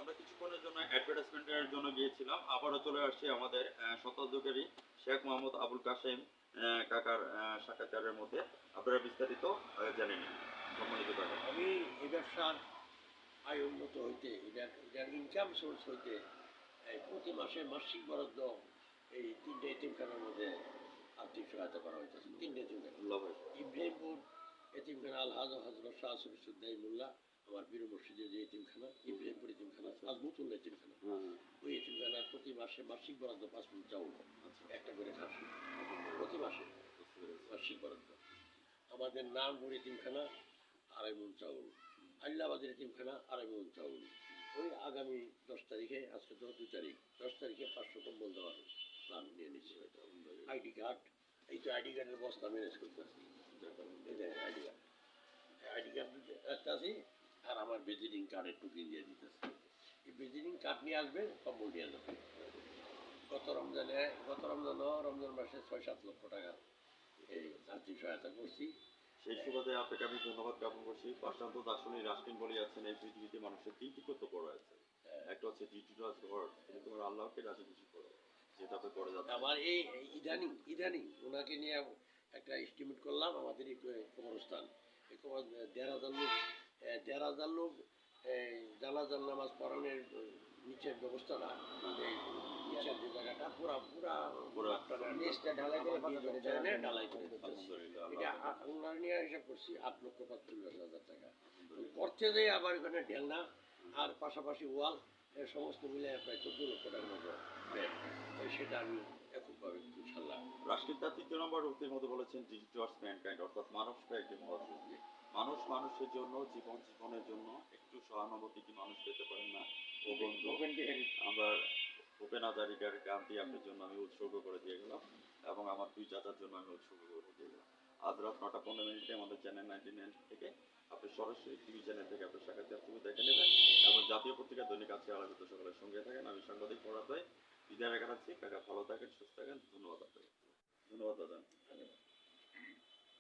আমরা কিছুক্ষণের জন্য অ্যাডভার্টাইজমেন্টের জন্য গিয়েছিলাম, আবারও চলে আসছি আমাদের শতযুগেরই শেখ মোহাম্মদ আবুল কাশেম কাকার সাক্ষাৎকারের মধ্যে। আপনারা বিস্তারিত জেনে নিন। সম্মানিত কাকা, আমি এই ব্যবসার আয় উন্নত হইতে এটার ইনকাম সোর্স হইতে প্রতি মাসে মাসিক বরাদ্দ এই 3টে এতিমখানার মধ্যে আর্থিক সহায়তা করা হইতেছে। 3টে এতিমখানা, ইব্রাহিমপুর এতিমখানা আল হাজ হজরত শাহ শফিসুদ্দাহ মোল্লা, আমার বীর মসজিদের যে এতিমখানা, ইব্রাহিমপুর এতিমখানা, আজমতুল্লাহ এতিমখানা, ওই এতিমখানার প্রতি মাসে মাসিক বরাদ্দ 5 মণ চাউল, একটা করে খাসি প্রতি মাসে মাসিক বরাদ্দ। আমাদের নামপুর এতিমখানা 2.5 মণ চাউল, আল্লাবাদের এতিমখানা 2.5 মণ চাউল। ওই আগামী 10 তারিখে, আজকে তো 2 তারিখ, 10 তারিখে 500 কম্বল দেওয়ার প্ল্যান নিয়ে নিচ্ছি। আইডি কার্ড, এই তো আইডি কার্ডের বস্তা ম্যানেজ করতেছি। আইডি কার্ড একটা আছে, আর আমার ভিজিটিং কার্ডের টুকি দিয়ে দিতেছে। এই ভিজিটিং কার্ড নিয়ে আসবে, কম্বল নিয়ে যাবে। গত রমজান মাসে 6-7 লক্ষ টাকা এই আর্থিক সহায়তা করছি। সেই সুবাদে আপনাকে আমি ধন্যবাদ জ্ঞাপন করছি। পাশ্চাত্য দার্শনিক রাষ্ট্রিন বলিয়াছেন, এই পৃথিবীতে মানুষের 3টি কর্তব্য রয়েছে। একটা হচ্ছে ডিউটি টু গড, তুমি তোমার আল্লাহকে রাজি খুশি করো, যেটা আপনি করে যাচ্ছে। আমার এই ইদানিং ওনাকে নিয়ে একটা এস্টিমেট করলাম, আমাদের এই কবরস্থান, এই 1,500 লোক এই জানাজার নামাজ পড়ানোর নিচের ব্যবস্থাটা, এই নিচের যে জায়গাটা পুরা ঢালাই করে দিতেছে। এটা ওনার নিয়ে হিসাব করছি 8,45,000 টাকা। করতে যেয়ে আবার ওখানে ঢেলনা আর পাশাপাশি ওয়াল সমস্ত মিলে প্রায় 14 লক্ষ টাকার মতো ব্যয়। সেটা আমি এককভাবে ইনশাল্লাহ। রাষ্ট্রীয় তার 3 নম্বর উক্তির মধ্যে বলেছেন, ডিউটি টুয়ার্ডস ম্যানকাইন্ড, অর্থাৎ মানুষকে একটি মহৎ উক্তি। মানুষের জন্য, জীবনের জন্য একটু সহানুভূতি কি মানুষ পেতে পারেন না? ও বন্ধু, আমরা ভূপেন হাজারিকার গানটি আপনার জন্য আমি উৎসর্গ করে দিয়ে গেলাম, এবং আমার 2 চাচার জন্য আমি উৎসর্গ করে দিয়ে গেলাম। আজ রাত 9:15 আমাদের চ্যানেল 99 থেকে আপনি সরাসরি টিভি চ্যানেল থেকে আপনার সাক্ষাৎকার ছবি দেখে নেবেন, এবং জাতীয় পত্রিকা দৈনিক আজকে আলোচিত সকলের সঙ্গে থাকেন। আমি সাংবাদিক পড়াতে বিদায় জানাচ্ছি। কাকা ভালো থাকেন, সুস্থ থাকেন। ধন্যবাদ আপনাকে। ধন্যবাদ দাদা।